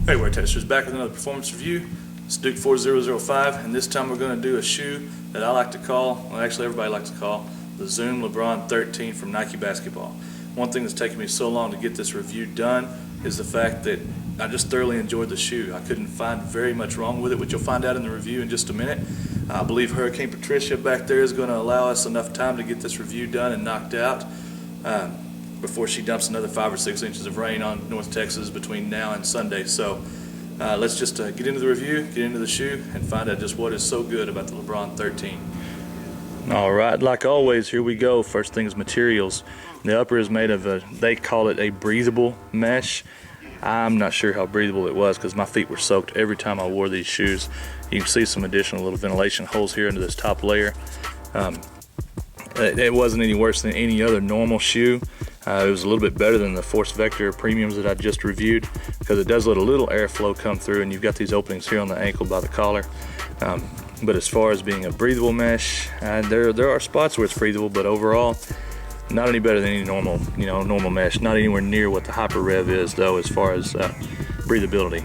Hey, wear testers, back with another performance review. It's Duke 4005, and this time we're going to do a shoe that I like to call, well actually everybody likes to call, the Zoom LeBron XIII from Nike Basketball. One thing that's taken me so long to get this review done is the fact that I just thoroughly enjoyed the shoe. I couldn't find very much wrong with it, which you'll find out in the review in just a minute. I believe Hurricane Patricia back there is going to allow us enough time to get this review done and knocked out before she dumps another 5 or 6 inches of rain on North Texas between now and Sunday. So let's just get into the review, get into the shoe, and find out just what is so good about the LeBron XIII. All right, like always, here we go. First thing is materials. The upper is made of they call it a breathable mesh. I'm not sure how breathable it was because my feet were soaked every time I wore these shoes. You can see some additional little ventilation holes here into this top layer. It wasn't any worse than any other normal shoe. It was a little bit better than the Force Vector Premiums that I just reviewed because it does let a little airflow come through, and you've got these openings here on the ankle by the collar. But as far as being a breathable mesh, there are spots where it's breathable, but overall, not any better than any normal mesh. Not anywhere near what the Hyper Rev is, though, as far as breathability.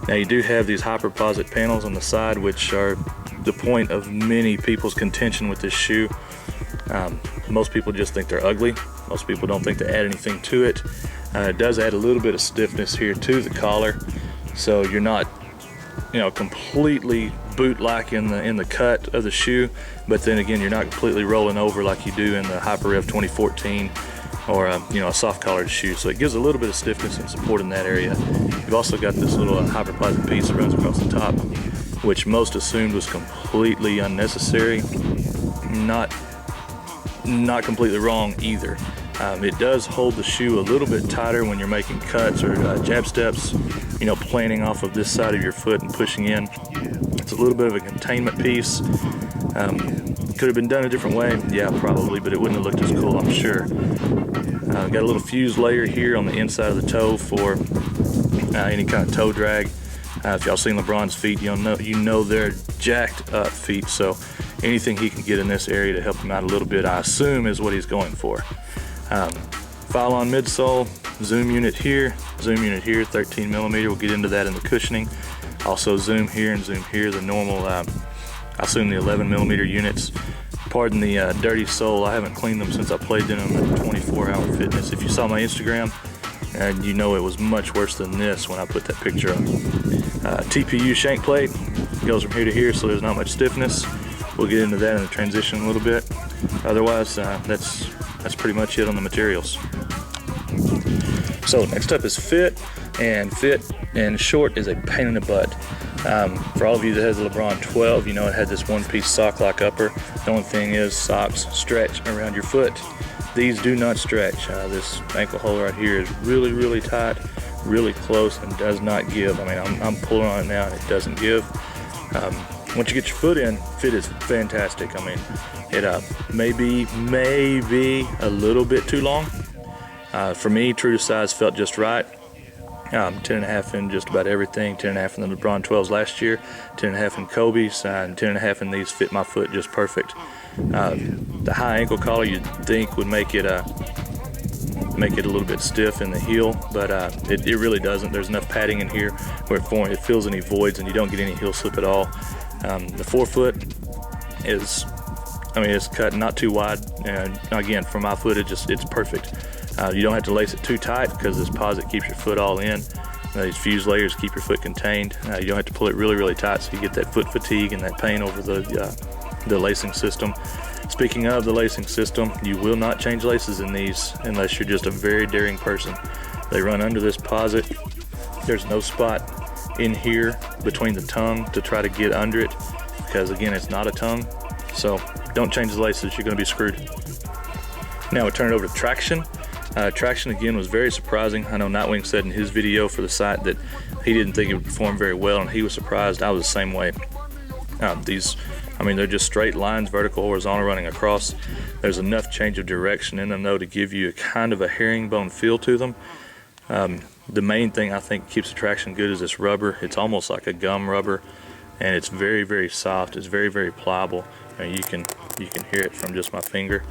Now you do have these Hyperposit panels on the side, which are the point of many people's contention with this shoe. Most people just think they're ugly. Most people don't think they add anything to it. It does add a little bit of stiffness here to the collar, so you're not, completely boot-like in the cut of the shoe, but then again, you're not completely rolling over like you do in the Hyper Rev 2014 or a soft-collared shoe. So it gives a little bit of stiffness and support in that area. You've also got this little Hyperposit piece that runs across the top, which most assumed was completely unnecessary. Not completely wrong either. It does hold the shoe a little bit tighter when you're making cuts or jab steps, planting off of this side of your foot and pushing in. It's a little bit of a containment piece. Could have been done a different way, yeah, probably, but it wouldn't have looked as cool, I'm sure. Got a little fused layer here on the inside of the toe for any kind of toe drag. If y'all seen LeBron's feet, you know they're jacked up feet, so anything he can get in this area to help him out a little bit, I assume, is what he's going for. File-on midsole, zoom unit here, 13 millimeter. We'll get into that in the cushioning. Also zoom here and zoom here, the normal, I assume the 11 millimeter units. Pardon the dirty sole, I haven't cleaned them since I played in them at 24-hour fitness. If you saw my Instagram, you know it was much worse than this when I put that picture up. TPU shank plate goes from here to here, so there's not much stiffness. We'll get into that in the transition a little bit. Otherwise, that's pretty much it on the materials. So next up is fit, and short is a pain in the butt. For all of you that has the LeBron 12, you know it had this one-piece sock-like upper. The only thing is socks stretch around your foot. These do not stretch. This ankle hole right here is really, really tight, really close, and does not give. I mean, I'm pulling on it now and it doesn't give. Once you get your foot in, fit is fantastic. I mean, it may be a little bit too long. For me, true to size felt just right. 10.5 in just about everything. 10.5 in the LeBron 12s last year, 10.5 in Kobe's, and 10.5 in these fit my foot just perfect. The high ankle collar you'd think would make it a little bit stiff in the heel, but it really doesn't. There's enough padding in here where it fills any voids and you don't get any heel slip at all. The forefoot is, it's cut not too wide, and again, for my foot, it's perfect. You don't have to lace it too tight because this posit keeps your foot all in. These fused layers keep your foot contained. You don't have to pull it really, really tight, so you get that foot fatigue and that pain over the lacing system. Speaking of the lacing system, you will not change laces in these unless you're just a very daring person. They run under this posit. There's no spot in here between the tongue to try to get under it because, again, it's not a tongue. So don't change the laces, you're going to be screwed. Now we turn it over to traction. Traction, again, was very surprising. I know Nightwing said in his video for the site that he didn't think it would perform very well, and he was surprised. I was the same way. They're just straight lines, vertical, horizontal, running across. There's enough change of direction in them, though, to give you a kind of a herringbone feel to them. The main thing I think keeps the traction good is this rubber. It's almost like a gum rubber, and it's very, very soft. It's very, very pliable. You can hear it from just my finger.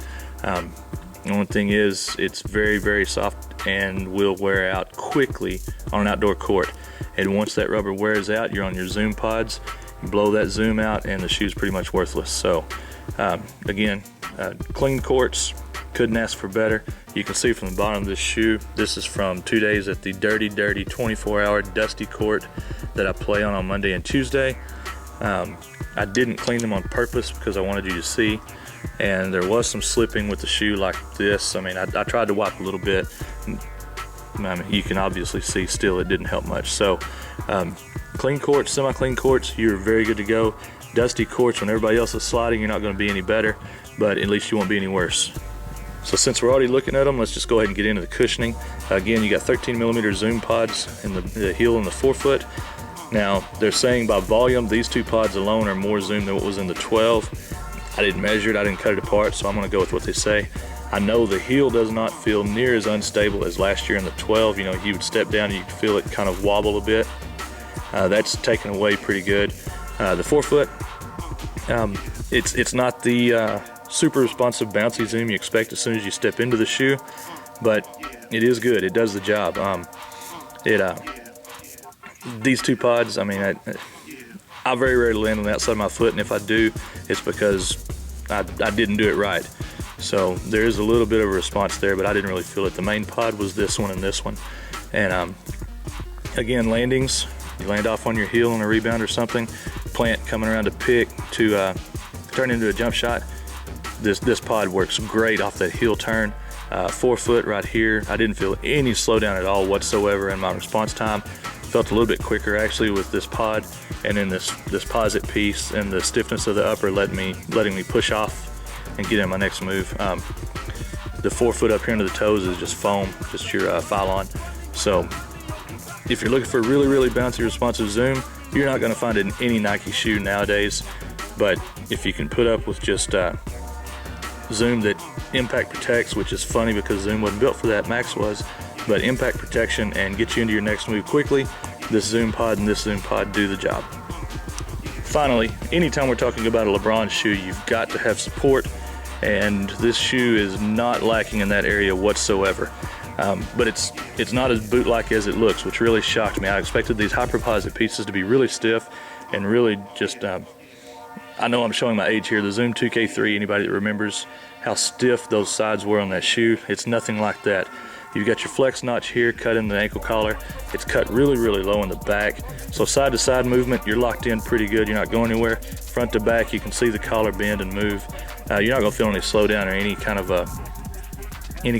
The only thing is, it's very, very soft and will wear out quickly on an outdoor court. And once that rubber wears out, you're on your zoom pods, you blow that zoom out and the shoe's pretty much worthless. So again, clean courts, couldn't ask for better. You can see from the bottom of this shoe, this is from 2 days at the dirty 24-hour dusty court that I play on Monday and Tuesday. I didn't clean them on purpose because I wanted you to see, and there was some slipping with the shoe like this. I mean, I tried to wipe a little bit. I mean, you can obviously see still it didn't help much. So clean courts, semi-clean courts, you're very good to go. Dusty courts, when everybody else is sliding, you're not going to be any better, but at least you won't be any worse. So since we're already looking at them, let's just go ahead and get into the cushioning. Again, you got 13mm zoom pods in the heel and the forefoot. Now, they're saying by volume, these two pods alone are more zoom than what was in the 12. I didn't measure it, I didn't cut it apart, so I'm gonna go with what they say. I know the heel does not feel near as unstable as last year in the 12. You know, you would step down and you could feel it kind of wobble a bit. That's taken away pretty good. The forefoot, it's not the super responsive bouncy zoom you expect as soon as you step into the shoe, but it is good, it does the job. These two pods, I mean, I very rarely land on the outside of my foot, and if I do, it's because I didn't do it right. So there is a little bit of a response there, but I didn't really feel it. The main pod was this one and this one. And again, landings, you land off on your heel on a rebound or something, plant coming around to pick to turn into a jump shot. This pod works great off that heel turn. Forefoot right here, I didn't feel any slowdown at all whatsoever in my response time. Felt a little bit quicker actually with this pod, and then this posit piece and the stiffness of the upper letting me push off and get in my next move. The forefoot up here into the toes is just foam, just your file on. So if you're looking for a really, really bouncy responsive zoom, you're not gonna find it in any Nike shoe nowadays. But if you can put up with just zoom that impact protects, which is funny because zoom wasn't built for that, Max was, but impact protection and get you into your next move quickly, this zoom pod and this zoom pod do the job. Finally, anytime we're talking about a LeBron shoe, you've got to have support, and this shoe is not lacking in that area whatsoever. But it's not as boot-like as it looks, which really shocked me. I expected these hyperposit pieces to be really stiff and really just, I know I'm showing my age here, the Zoom 2K3, anybody that remembers how stiff those sides were on that shoe, it's nothing like that. You've got your flex notch here cut in the ankle collar. It's cut really, really low in the back. So side to side movement, you're locked in pretty good. You're not going anywhere. Front to back, you can see the collar bend and move. You're not gonna feel any slowdown or any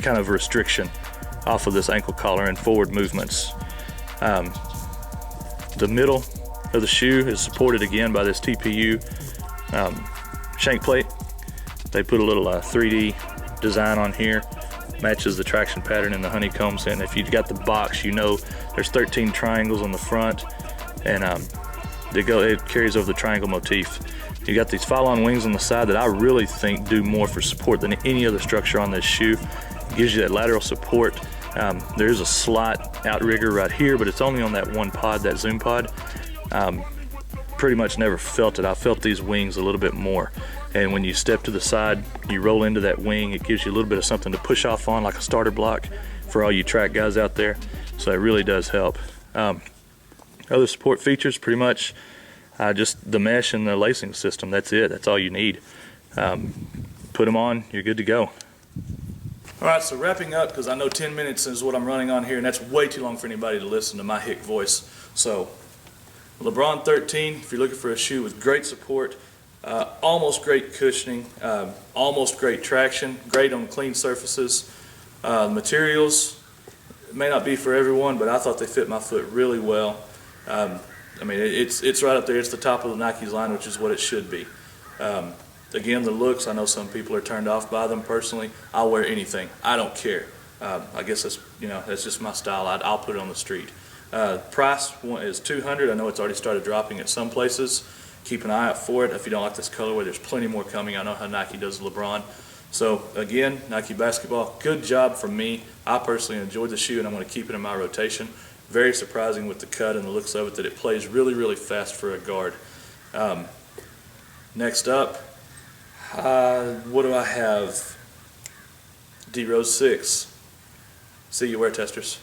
kind of restriction off of this ankle collar and forward movements. The middle of the shoe is supported again by this TPU shank plate. They put a little 3D design on here. Matches the traction pattern in the honeycombs, and if you've got the box, you know there's 13 triangles on the front, and it carries over the triangle motif. You got these file-on wings on the side that I really think do more for support than any other structure on this shoe. It gives you that lateral support. There's a slot outrigger right here, but it's only on that one pod, that zoom pod. Pretty much never felt it. I felt these wings a little bit more. And when you step to the side, you roll into that wing, it gives you a little bit of something to push off on, like a starter block for all you track guys out there. So it really does help. Other support features, pretty much just the mesh and the lacing system. That's it. That's all you need. Put them on, you're good to go. All right, so wrapping up, because I know 10 minutes is what I'm running on here, and that's way too long for anybody to listen to my hick voice. So LeBron 13, if you're looking for a shoe with great support, almost great cushioning, almost great traction, great on clean surfaces. Materials may not be for everyone, but I thought they fit my foot really well. I mean, it's right up there. It's the top of the Nike's line, which is what it should be. Again, the looks, I know some people are turned off by them personally. I'll wear anything. I don't care. I guess that's just my style. I'll put it on the street. Price is $200. I know it's already started dropping at some places. Keep an eye out for it. If you don't like this colorway, there's plenty more coming. I know how Nike does LeBron. So again, Nike basketball, good job from me. I personally enjoyed the shoe, and I'm going to keep it in my rotation. Very surprising with the cut and the looks of it that it plays really, really fast for a guard. Next up, what do I have? D Rose 6. See you, wear testers.